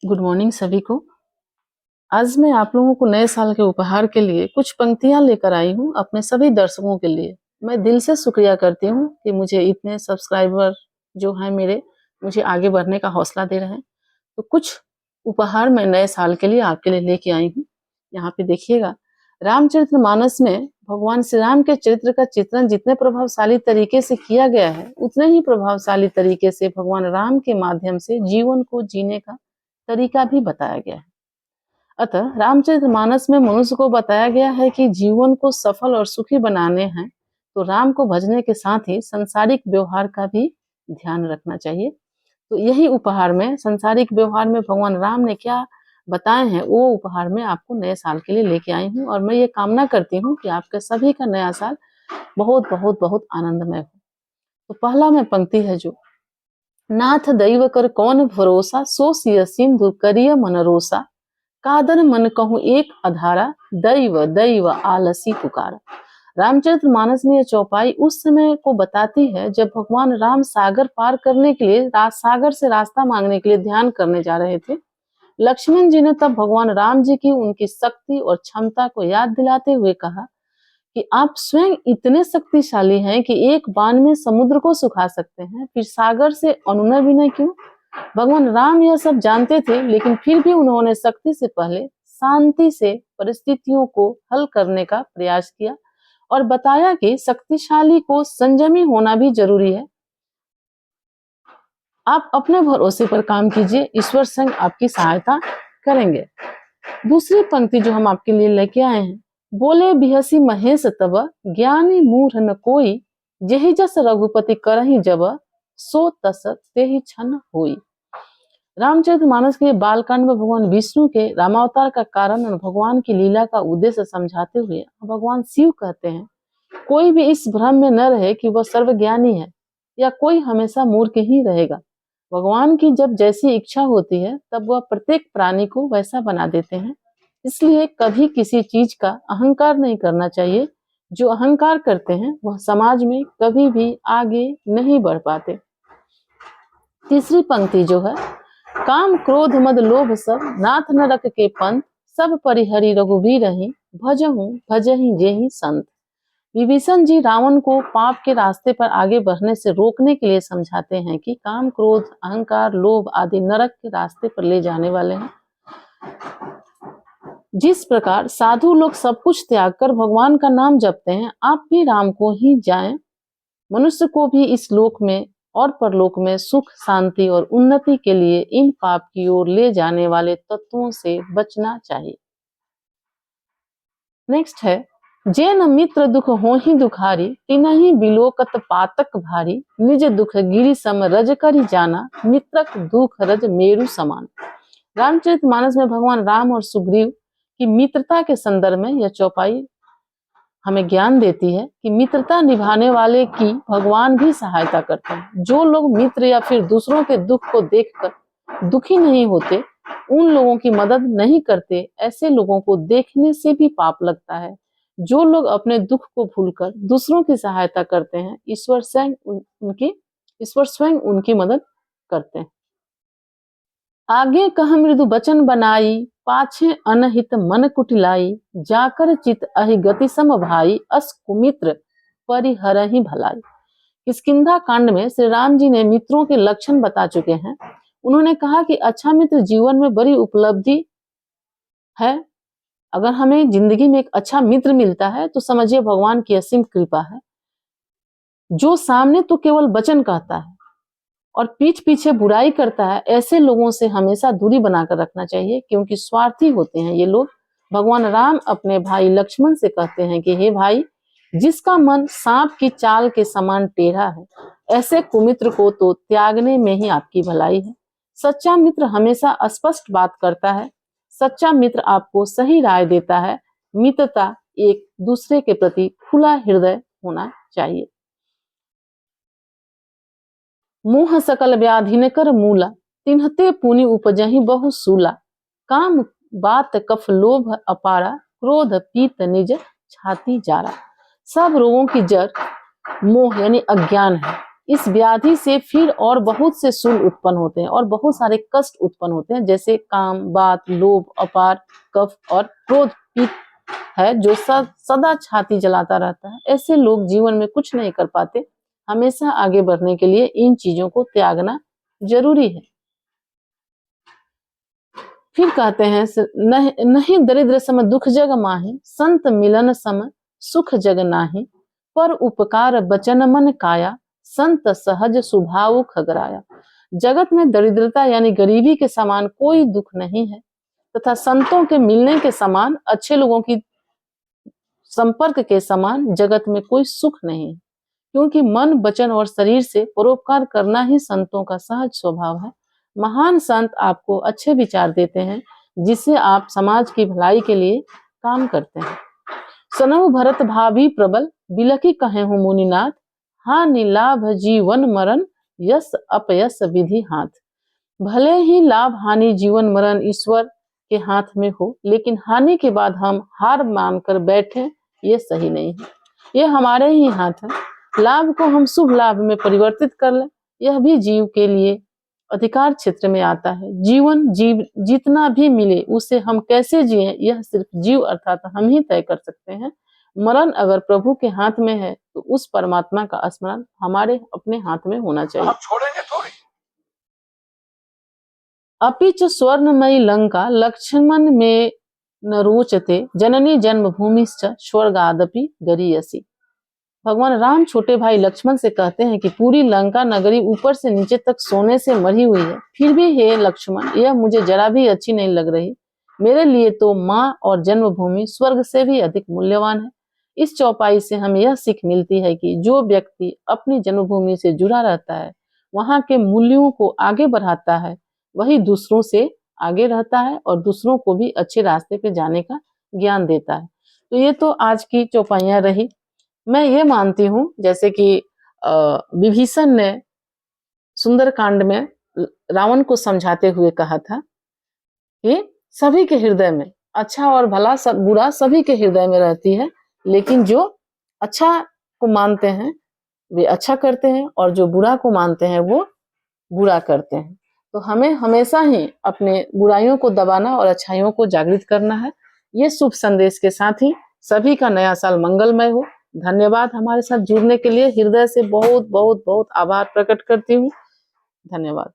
Good morning सभी को। आज मैं आप लोगों को नए साल के उपहार के लिए कुछ पंक्तियां लेकर आई हूं अपने सभी दर्शकों के लिए। मैं दिल से शुक्रिया करती हूं कि मुझे इतने सब्सक्राइबर जो हैं मेरे, मुझे आगे बढ़ने का हौसला दे रहे हैं। तो कुछ उपहार मैं नए साल के लिए आपके लिए लेके आई हूँ। यहाँ पे देखिएगा, रामचरितमानस में भगवान श्री राम के चरित्र का चित्रण जितने प्रभावशाली तरीके से किया गया है, उतने ही प्रभावशाली तरीके से भगवान राम के माध्यम से जीवन को जीने का तरीका भी बताया गया है। अतः रामचरितमानस में मनुष्य को बताया गया है कि जीवन को सफल और सुखी बनाने हैं तो राम को भजने के साथ ही सांसारिक व्यवहार का भी ध्यान रखना चाहिए। तो यही उपहार में, सांसारिक व्यवहार में भगवान राम ने क्या बताए हैं, वो उपहार में आपको नए साल के लिए लेके आई हूँ। और मैं ये कामना करती हूँ कि आपके सभी का नया साल बहुत बहुत बहुत आनंदमय हो। तो पहला में पंक्ति है जो, नाथ दैव कर कौन भरोसा, सो सिय सिंधु करिय मन रोसा, कादर मन कहूं एक अधारा, दैव दैव आलसी पुकारा। रामचरितमानस में यह चौपाई उस समय को बताती है जब भगवान राम सागर पार करने के लिए सागर से रास्ता मांगने के लिए ध्यान करने जा रहे थे। लक्ष्मण जी ने तब भगवान राम जी की उनकी शक्ति और क्षमता को याद दिलाते हुए कहा कि आप स्वयं इतने शक्तिशाली हैं कि एक बाण में समुद्र को सुखा सकते हैं, फिर सागर से अनुनय विनय क्यों। भगवान राम यह सब जानते थे, लेकिन फिर भी उन्होंने शक्ति से पहले शांति से परिस्थितियों को हल करने का प्रयास किया और बताया कि शक्तिशाली को संयमी होना भी जरूरी है। आप अपने भरोसे पर काम कीजिए, ईश्वर संग आपकी सहायता करेंगे। दूसरी पंक्ति जो हम आपके लिए लेके आए हैं, बोले बिहसी महेश तब, ज्ञानी मूढ़ न कोई, जेहि जस रघुपति करहि जब, सो तस तेहि छन होई। रामचरितमानस के बालकांड में भगवान विष्णु के रामावतार का कारण और भगवान की लीला का उद्देश्य समझाते हुए भगवान शिव कहते हैं, कोई भी इस भ्रम में न रहे कि वह सर्वज्ञानी है या कोई हमेशा मूर्ख ही रहेगा। भगवान की जब जैसी इच्छा होती है तब वह प्रत्येक प्राणी को वैसा बना देते हैं। इसलिए कभी किसी चीज का अहंकार नहीं करना चाहिए। जो अहंकार करते हैं वह समाज में कभी भी आगे नहीं बढ़ पाते। तीसरी पंक्ति जो है, काम क्रोध मद लोभ सब, नाथ नरक के पंथ, सब परिहरि रघुबीर ही, भजहु भजहि जेहि संत। विभीषण जी रावण को पाप के रास्ते पर आगे बढ़ने से रोकने के लिए समझाते हैं कि काम क्रोध अहंकार लोभ आदि नरक के रास्ते पर ले जाने वाले हैं। जिस प्रकार साधु लोग सब कुछ त्याग कर भगवान का नाम जपते हैं, आप भी राम को ही जाएं। मनुष्य को भी इस लोक में और परलोक में सुख शांति और उन्नति के लिए इन पाप की ओर ले जाने वाले तत्वों से बचना चाहिए। नेक्स्ट है, जेन मित्र दुख होहि दुखारी, तिनहि बिलोकत पातक भारी, निज दुख गिरि सम रज करि जाना, मित्रक दुख रज मेरु समान। रामचरितमानस में भगवान राम और सुग्रीव की मित्रता के संदर्भ में यह चौपाई हमें ज्ञान देती है कि मित्रता निभाने वाले की भगवान भी सहायता करते हैं। जो लोग मित्र या फिर दूसरों के दुख को देखकर दुखी नहीं होते, उन लोगों की मदद नहीं करते, ऐसे लोगों को देखने से भी पाप लगता है। जो लोग अपने दुख को भूलकर दूसरों की सहायता करते हैं, ईश्वर स्वयं उनकी मदद करते हैं। आगे कह मृदु बचन बनाई, पाछे अनहित मन कुटिलाई, जाकर चित अहि गति सम भाई, अस कुमित्र परिहरहि भलाई। किष्किंधा कांड में श्री राम जी ने मित्रों के लक्षण बता चुके हैं। उन्होंने कहा कि अच्छा मित्र जीवन में बड़ी उपलब्धि है। अगर हमें जिंदगी में एक अच्छा मित्र मिलता है तो समझिए भगवान की असीम कृपा है। जो सामने तो केवल वचन कहता है और पीठ पीछे बुराई करता है, ऐसे लोगों से हमेशा दूरी बनाकर रखना चाहिए, क्योंकि स्वार्थी होते हैं ये लोग। भगवान राम अपने भाई लक्ष्मण से कहते हैं कि हे भाई, जिसका मन सांप की चाल के समान टेढ़ा है, ऐसे कुमित्र को तो त्यागने में ही आपकी भलाई है। सच्चा मित्र हमेशा स्पष्ट बात करता है। सच्चा मित्र आपको सही राय देता है। मित्रता एक दूसरे के प्रति खुला हृदय होना चाहिए। मुह सकल व्याधिन कर मूला, तिन्हते पुनि उपजहि बहु सूला, काम बात कफ लोभ अपारा, क्रोध पीत निज छाती जारा। सब रोगों की जड़ मोह यानी अज्ञान है। इस व्याधि से फिर और बहुत से शूल उत्पन्न होते हैं और बहुत सारे कष्ट उत्पन्न होते हैं, जैसे काम, बात, लोभ, अपार, कफ और क्रोध है जो सदा छाती जलाता रहता है। ऐसे लोग जीवन में कुछ नहीं कर पाते। हमेशा आगे बढ़ने के लिए इन चीजों को त्यागना जरूरी है। फिर कहते हैं नहीं दरिद्र सम दुख जग माही, संत मिलन सम सुख जग नाही, पर उपकार बचन मन काया, संत सहज स्वभाव खगराया। जगत में दरिद्रता यानी गरीबी के समान कोई दुख नहीं है तथा संतों के मिलने के समान, अच्छे लोगों की संपर्क के समान जगत में कोई सुख नहीं है, क्योंकि मन, वचन और शरीर से परोपकार करना ही संतों का सहज स्वभाव है। महान संत आपको अच्छे विचार देते हैं जिससे आप समाज की भलाई के लिए काम करते हैं। सनहु भरत भाभी प्रबल, बिलखी कहे हूँ मुनिनाथ, हानि लाभ जीवन मरण, यश अपयश विधि हाथ। भले ही लाभ हानि जीवन मरण ईश्वर के हाथ में हो, लेकिन हानि के बाद हम हार मानकर बैठे, ये सही नहीं है। ये हमारे ही हाथ है। लाभ को हम शुभ लाभ में परिवर्तित कर लें, यह भी जीव के लिए अधिकार क्षेत्र में आता है। जीवन जितना भी मिले उसे हम कैसे जिए, यह सिर्फ जीव अर्थात हम ही तय कर सकते हैं। मरण अगर प्रभु के हाथ में है तो उस परमात्मा का स्मरण हमारे अपने हाथ में होना चाहिए। आप छोड़ेंगे थोड़ी। अपिच स्वर्णमयी लंका लक्ष्मण में न रोचते, जननी जन्मभूमिश्च स्वर्गादपि गरीयसी। भगवान राम छोटे भाई लक्ष्मण से कहते हैं कि पूरी लंका नगरी ऊपर से नीचे तक सोने से मरी हुई है, फिर भी हे लक्ष्मण, यह मुझे जरा भी अच्छी नहीं लग रही। मेरे लिए तो माँ और जन्मभूमि स्वर्ग से भी अधिक मूल्यवान है। इस चौपाई से हमें यह सीख मिलती है कि जो व्यक्ति अपनी जन्मभूमि से जुड़ा रहता है, वहाँ के मूल्यों को आगे बढ़ाता है, वही दूसरों से आगे रहता है और दूसरों को भी अच्छे रास्ते पे जाने का ज्ञान देता है। तो ये तो आज की चौपाइयाँ रही। मैं ये मानती हूँ जैसे कि विभीषण ने सुंदरकांड में रावण को समझाते हुए कहा था कि सभी के हृदय में अच्छा और भला, सब बुरा सभी के हृदय में रहती है, लेकिन जो अच्छा को मानते हैं वे अच्छा करते हैं और जो बुरा को मानते हैं वो बुरा करते हैं। तो हमें हमेशा ही अपने बुराइयों को दबाना और अच्छाइयों को जागृत करना है। ये शुभ संदेश के साथ ही सभी का नया साल मंगलमय हो। धन्यवाद हमारे साथ जुड़ने के लिए। हृदय से बहुत बहुत बहुत आभार प्रकट करती हूँ। धन्यवाद।